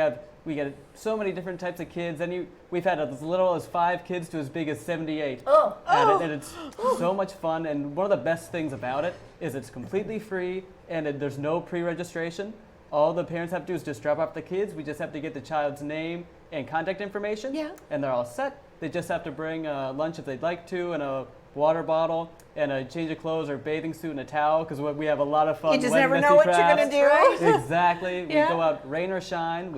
E: get so many different types of kids, and we've had as little as 5 kids to as big as 78. And it's so much fun. And one of the best things about it is it's completely free, and there's no pre-registration. All the parents have to do is just drop off the kids. We just have to get the child's name and contact information, and they're all set. They just have to bring lunch if they'd like to, and a water bottle, and a change of clothes or bathing suit and a towel, because we have a lot of fun.
A: You just
E: wet,
A: never
E: messy
A: know what
E: crafts.
A: you're going to do.
E: Exactly.
A: Yeah.
E: We go out rain or shine.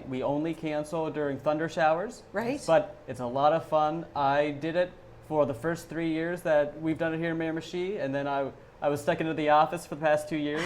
E: We only cancel during thunder showers.
A: Right.
E: But it's a lot of fun. I did it for the first 3 years that we've done it here in Miramichi, and then I was stuck into the office for the past 2 years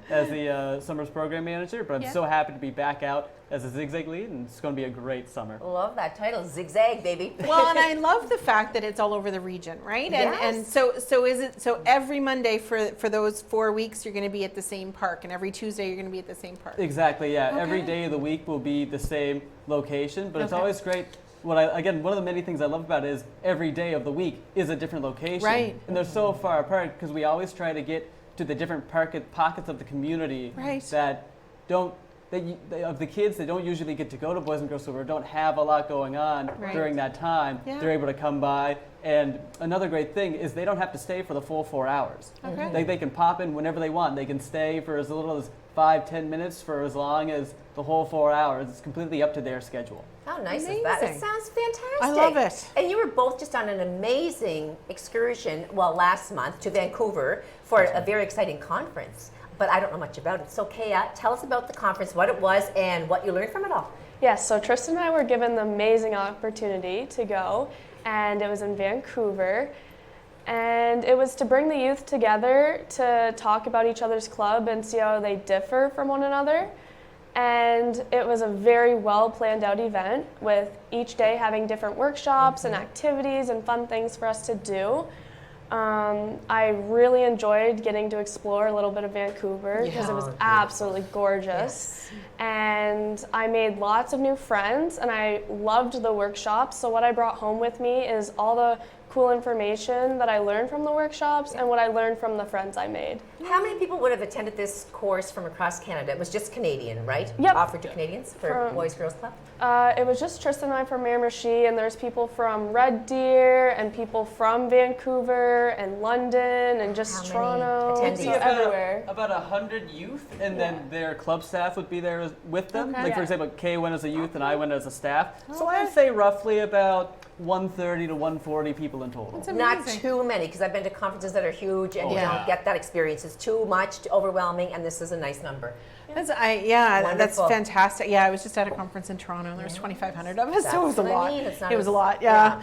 E: as the summer's program manager, but I'm so happy to be back out as a Zigzag lead, and it's going to be a great summer.
B: Love that title, Zigzag, baby.
A: Well, and I love the fact that it's all over the region, right? And
B: Yes.
A: so is it so every Monday for those 4 weeks you're going to be at the same park, and every Tuesday you're going to be at the same park.
E: Exactly, yeah.
A: Okay.
E: Every day of the week will be the same location, but it's
A: Okay.
E: always great. One of the many things I love about it is every day of the week is a different location.
A: Right.
E: And they're so far apart because we always try to get to the different pockets of the community
A: Right.
E: that of the kids that don't usually get to go to Boys and Girls Club or don't have a lot going on
A: Right.
E: during that time.
A: Yeah.
E: They're able to come by. And another great thing is they don't have to stay for the full 4 hours.
A: Okay.
E: They can pop in whenever they want. They can stay for as little as 5-10 minutes for as long as the whole 4 hours. It's completely up to their schedule.
B: How nice is that? It
A: Amazing.
B: sounds fantastic.
A: I love it.
B: And you were both just on an amazing excursion, last month to Vancouver for a very exciting conference. But I don't know much about it. So Kaya, tell us about the conference, what it was, and what you learned from it all.
F: Yes, so Tristan and I were given the amazing opportunity to go, and it was in Vancouver. And it was to bring the youth together to talk about each other's club and see how they differ from one another. And it was a very well planned out event with each day having different workshops and activities and fun things for us to do. I really enjoyed getting to explore a little bit of Vancouver because it was absolutely gorgeous. And I made lots of new friends and I loved the workshops. So what I brought home with me is all the cool information that I learned from the workshops and what I learned from the friends I made.
B: How many people would have attended this course from across Canada? It was just Canadian, right?
F: Yep.
B: Offered to Canadians for Boys Girls Club?
F: It was just Tristan and I from Miramichi, and there's people from Red Deer and people from Vancouver and London and just
B: How many
F: Toronto,
B: attendees?
F: so everywhere.
E: About 100 youth, and then their club staff would be there with them.
A: Okay.
E: Like for example, Kay went as a youth and I went as a staff. So I'd say roughly about 130 to 140 people in total.
A: That's
B: Not
A: amazing.
B: too many, because I've been to conferences that are huge and you
A: Yeah.
B: don't get that experience. It's too much, too overwhelming, and this is a nice number.
A: That's
B: Wonderful.
A: fantastic. Yeah, I was just at a conference in Toronto, and there was 2,500 of us, so it was a
B: That's what I
A: lot.
B: mean. It's not
A: It was a
B: as-
A: lot. Yeah.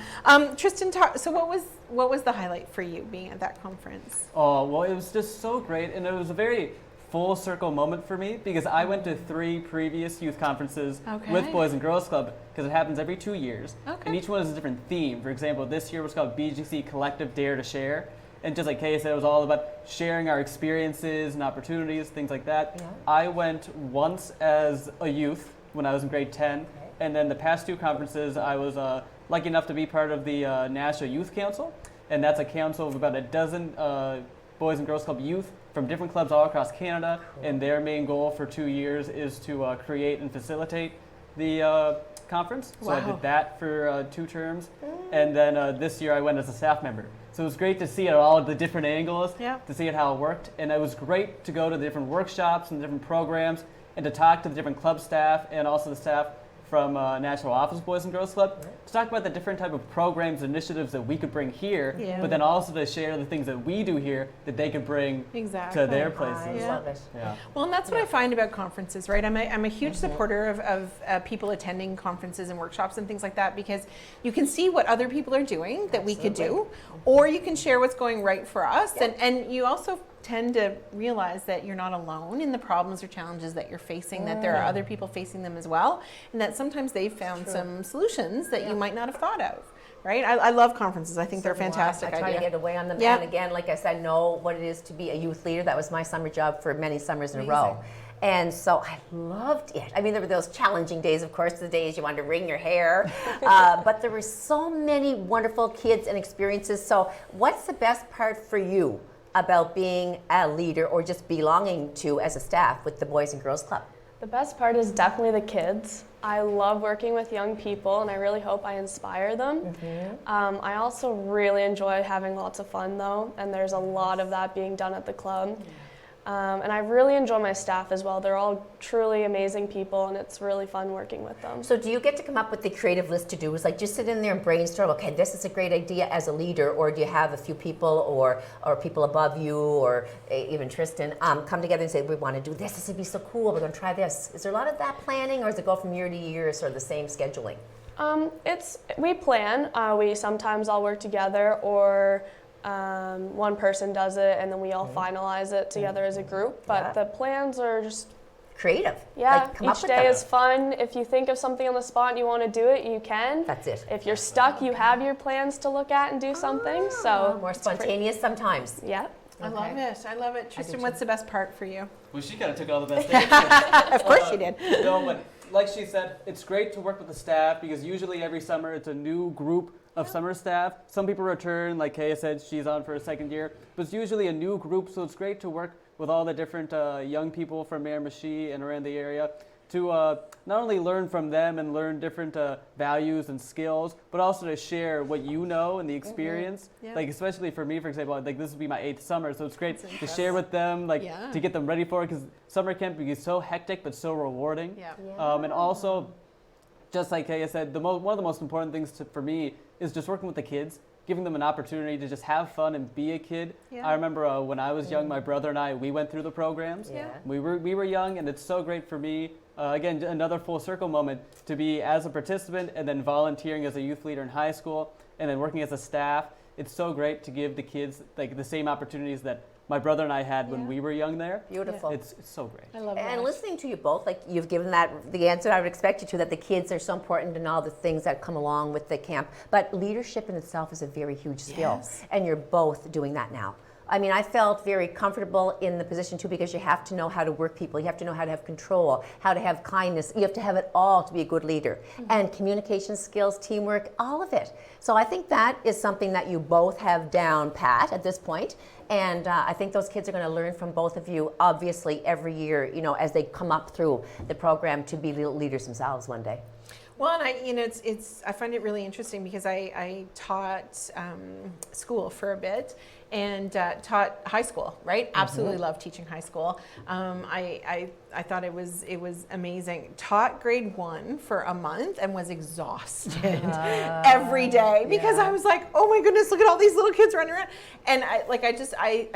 A: Tristan, so what was the highlight for you being at that conference?
E: Oh, well, it was just so great, and it was a very full circle moment for me because I went to 3 previous youth conferences with
A: Okay.
E: Boys and Girls Club because it happens every 2 years.
A: Okay.
E: And each one has a different theme. For example, this year was called BGC Collective Dare to Share. And just like Kay said, it was all about sharing our experiences and opportunities, things like that.
B: Yeah.
E: I went once as a youth when I was in grade 10. And then the past 2 conferences, I was lucky enough to be part of the National Youth Council. And that's a council of about a dozen Boys and Girls Club youth from different clubs all across Canada. And their main goal for 2 years is to create and facilitate the conference. So I
A: Wow.
E: did that for 2 terms. And then this year I went as a staff member. So it was great to see it all the different angles,
A: Yeah.
E: to see it how it worked. And it was great to go to the different workshops and different programs and to talk to the different club staff and also the staff from National Office Boys and Girls Club to talk about the different type of programs and initiatives that we could bring here,
A: Yeah.
E: but then also to share the things that we do here that they could bring
A: Exactly.
E: to their
B: I
E: places.
B: love it.
E: Yeah.
A: Well, and that's what I find about conferences, right? I'm a huge supporter of people attending conferences and workshops and things like that because you can see what other people are doing that we could do, or you can share what's going right for us, and you also tend to realize that you're not alone in the problems or challenges that you're facing, that there are other people facing them as well, and that sometimes they've found some solutions that you might not have thought of. Right? I love conferences. I think they're fantastic.
B: I try to get away on them.
A: Yeah.
B: And again, like I said, know what it is to be a youth leader. That was my summer job for many summers in a row. And so I loved it. I mean, there were those challenging days, of course, the days you wanted to wring your hair. But there were so many wonderful kids and experiences. So what's the best part for you about being a leader or just belonging to as a staff with the Boys and Girls Club?
F: The best part is definitely the kids. I love working with young people, and I really hope I inspire them. I also really enjoy having lots of fun, though, and there's a lot of that being done at the club. And I really enjoy my staff as well. They're all truly amazing people, and it's really fun working with them.
B: So do you get to come up with the creative list to do? It's like just sit in there and brainstorm, okay, this is a great idea as a leader, or do you have a few people or people above you or even Tristan come together and say, we want to do this would be so cool, we're going to try this. Is there a lot of that planning, or does it go from year to year, or sort of the same scheduling?
F: We plan. We sometimes all work together, or one person does it and then we all finalize it together as a group, but the plans are just
B: creative.
F: Yeah,
B: like, come up
F: each
B: with
F: day
B: them.
F: is fun. If you think of something on the spot and you want to do it, you can.
B: That's it.
F: If you're stuck, you have your plans to look at and do something. So
B: more spontaneous sometimes.
F: Yeah.
A: I love it. I love it. Tristan, what's the best part for you?
E: Well, she kind of took all the best things.
A: Of course she did.
E: No, but like she said, it's great to work with the staff because usually every summer it's a new group of summer staff. Some people return, like Kaya said, she's on for a second year, but it's usually a new group, so it's great to work with all the different young people from Miramichi and around the area to not only learn from them and learn different values and skills, but also to share what you know and the experience.
A: Yeah.
E: Like especially for me, for example, like this will be my 8th summer, so it's great to share with them, like to get them ready for it, because summer camp can be so hectic but so rewarding. And also, just like Kaya said, one of the most important things for me is just working with the kids, giving them an opportunity to just have fun and be a kid. I remember when I was young, my brother and I, we went through the programs. We were young, and it's so great for me. Again, another full circle moment to be as a participant and then volunteering as a youth leader in high school and then working as a staff. It's so great to give the kids like the same opportunities that my brother and I had when we were young there.
B: Beautiful.
E: It's so great.
A: I love it.
B: And listening to you both, like you've given that the answer I would expect you to, that the kids are so important and all the things that come along with the camp. But leadership in itself is a very huge skill. And you're both doing that now. I mean, I felt very comfortable in the position too, because you have to know how to work people. You have to know how to have control, how to have kindness. You have to have it all to be a good leader. And communication skills, teamwork, all of it. So I think that is something that you both have down pat at this point. And I think those kids are going to learn from both of you, obviously, every year, you know, as they come up through the program to be leaders themselves one day.
A: Well, and I find it really interesting because I taught school for a bit and taught high school, right? Absolutely love teaching high school. I thought it was amazing. Taught grade 1 for a month and was exhausted every day because I was like, oh my goodness, look at all these little kids running around. And I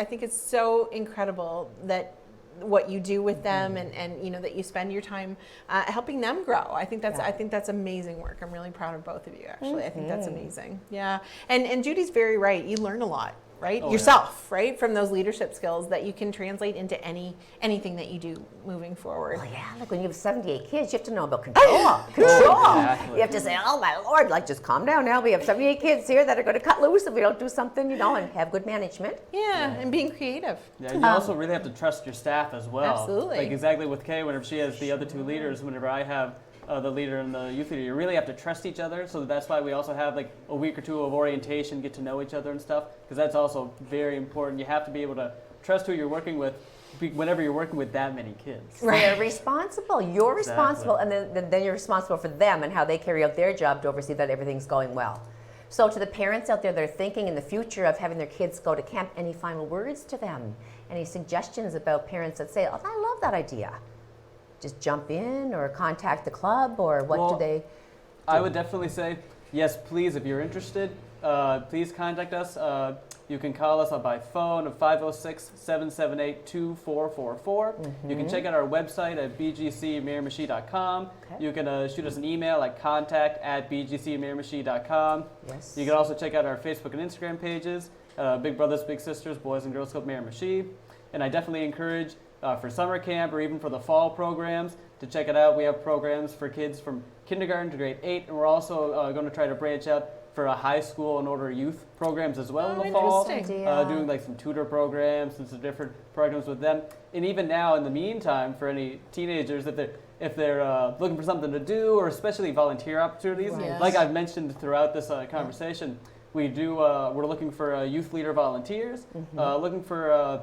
A: think it's so incredible that what you do with them and you know that you spend your time helping them grow. I think that's amazing work. I'm really proud of both of you, actually. I think that's amazing. Yeah. And Judy's very right. You learn a lot, right? Yourself, right? From those leadership skills that you can translate into anything that you do moving forward.
B: Well, yeah, like when you have 78 kids, you have to know about control.
E: Exactly.
B: You have to say, oh my Lord, like just calm down now. We have 78 kids here that are going to cut loose if we don't do something, you know, and have good management.
A: Yeah, and being creative.
E: Yeah, you also really have to trust your staff as well.
A: Absolutely.
E: Like exactly with Kay, whenever she has the other two leaders, whenever I have the leader and the youth leader, you really have to trust each other. So that's why we also have like a week or two of orientation, get to know each other and stuff, because that's also very important. You have to be able to trust who you're working with whenever you're working with that many kids.
B: They're responsible. You're responsible, and then you're responsible for them and how they carry out their job to oversee that everything's going well. So to the parents out there that are thinking in the future of having their kids go to camp, any final words to them? Any suggestions about parents that say, oh, I love that idea? Just jump in or contact the club, or what do they do?
E: I would definitely say, yes, please, if you're interested, please contact us. You can call us by phone at 506-778-2444. You can check out our website at bgcmiramichi.com. You can shoot us an email at contact@bgcmiramichi.com.
B: Yes.
E: You can also check out our Facebook and Instagram pages, Big Brothers, Big Sisters, Boys and Girls Club Miramichi. And I definitely encourage for summer camp or even for the fall programs to check it out. We have programs for kids from kindergarten to grade 8, and we're also going to try to branch out for a high school and older youth programs as well in the fall.
A: Interesting.
E: Doing like some tutor programs and some different programs with them. And even now, in the meantime, for any teenagers, if they're looking for something to do, or especially volunteer opportunities,
A: Yes.
E: like I've mentioned throughout this conversation, we're looking for youth leader volunteers, looking for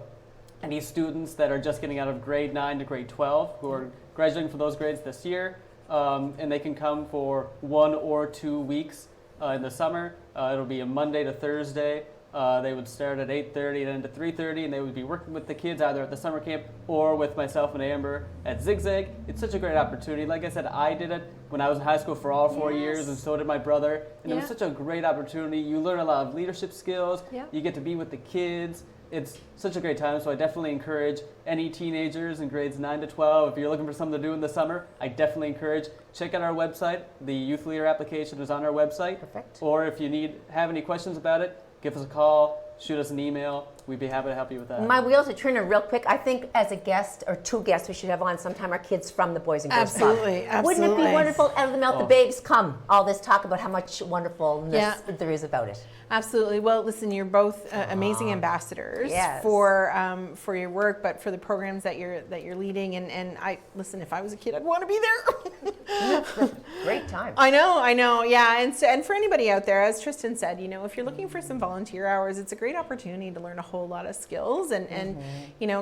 E: any students that are just getting out of grade 9 to grade 12 who are graduating from those grades this year, and they can come for 1 or 2 weeks in the summer. It'll be a Monday to Thursday. They would start at 8:30 and end at 3:30, and they would be working with the kids either at the summer camp or with myself and Amber at Zigzag. It's such a great opportunity. Like I said, I did it when I was in high school for all 4 years, and so did my brother. And it was such a great opportunity. You learn a lot of leadership skills.
A: Yeah.
E: You get to be with the kids. It's such a great time, so I definitely encourage any teenagers in grades 9 to 12, if you're looking for something to do in the summer, I definitely encourage, check out our website. The Youth Leader application is on our website.
B: Perfect.
E: Or if you have any questions about it, give us a call, shoot us an email. We'd be happy to help you with that.
B: My wheels are turning real quick. I think as a guest or 2 guests we should have on sometime our kids from the Boys and Girls Club.
A: Absolutely,
B: Wouldn't it be
A: absolutely.
B: wonderful? Out of the mouth the babes come. All this talk about how much wonderfulness there is about it.
A: Absolutely. Well, listen, you're both amazing ambassadors
B: Yes.
A: for your work, but for the programs that you're leading. And I listen. If I was a kid, I'd want to be there.
B: Great time.
A: I know. Yeah, and for anybody out there, as Tristan said, if you're looking for some volunteer hours, it's a great opportunity to learn a whole lot of skills. And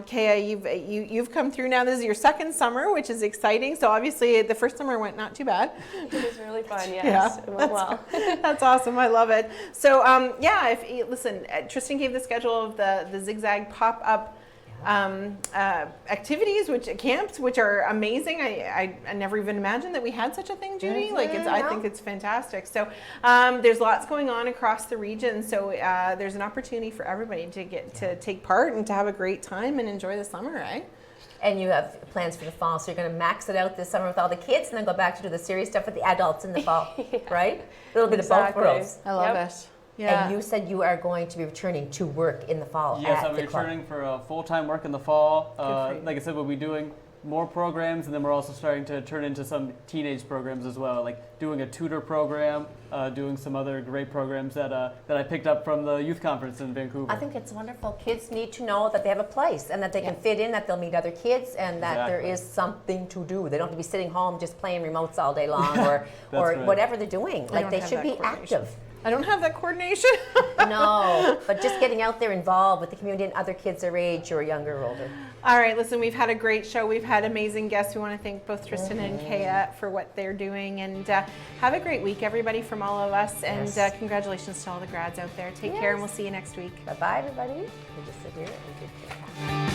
A: Kea, you've come through now. This is your second summer, which is exciting. So obviously, the first summer went not too bad.
F: It was really fun, yes. It went well.
A: That's awesome. I love it. So Tristan gave the schedule of the Zigzag pop-up activities, camps, which are amazing. I never even imagined that we had such a thing, Judy. I think it's fantastic. So there's lots going on across the region. So there's an opportunity for everybody to get to take part and to have a great time and enjoy the summer, right?
B: And you have plans for the fall, so you're going to max it out this summer with all the kids and then go back to do the serious stuff with the adults in the fall, right? A little bit of both worlds.
A: I love it. Yeah.
B: And you said you are going to be returning to work in the fall.
E: Yes,
B: at
E: I'll
B: the
E: be
B: club.
E: returning for full-time work in the fall.
A: for you.
E: Like I said, we'll be doing more programs, and then we're also starting to turn into some teenage programs as well, like doing a tutor program, doing some other great programs that I picked up from the youth conference in Vancouver.
B: I think it's wonderful. Kids need to know that they have a place and that they can fit in, that they'll meet other kids, and that there is something to do. They don't have to be sitting home just playing remotes all day long or
E: right.
B: whatever they're doing.
A: don't
B: They
A: have
B: should
A: that
B: be
A: coordination.
B: active.
A: I don't have that coordination.
B: No, but just getting out there involved with the community and other kids their age or younger or older.
A: All right, listen, we've had a great show. We've had amazing guests. We want to thank both Tristan and Kea for what they're doing. And have a great week, everybody, from all of us. And congratulations to all the grads out there. Take care, and we'll see you next week.
B: Bye-bye, everybody. We'll just sit here and get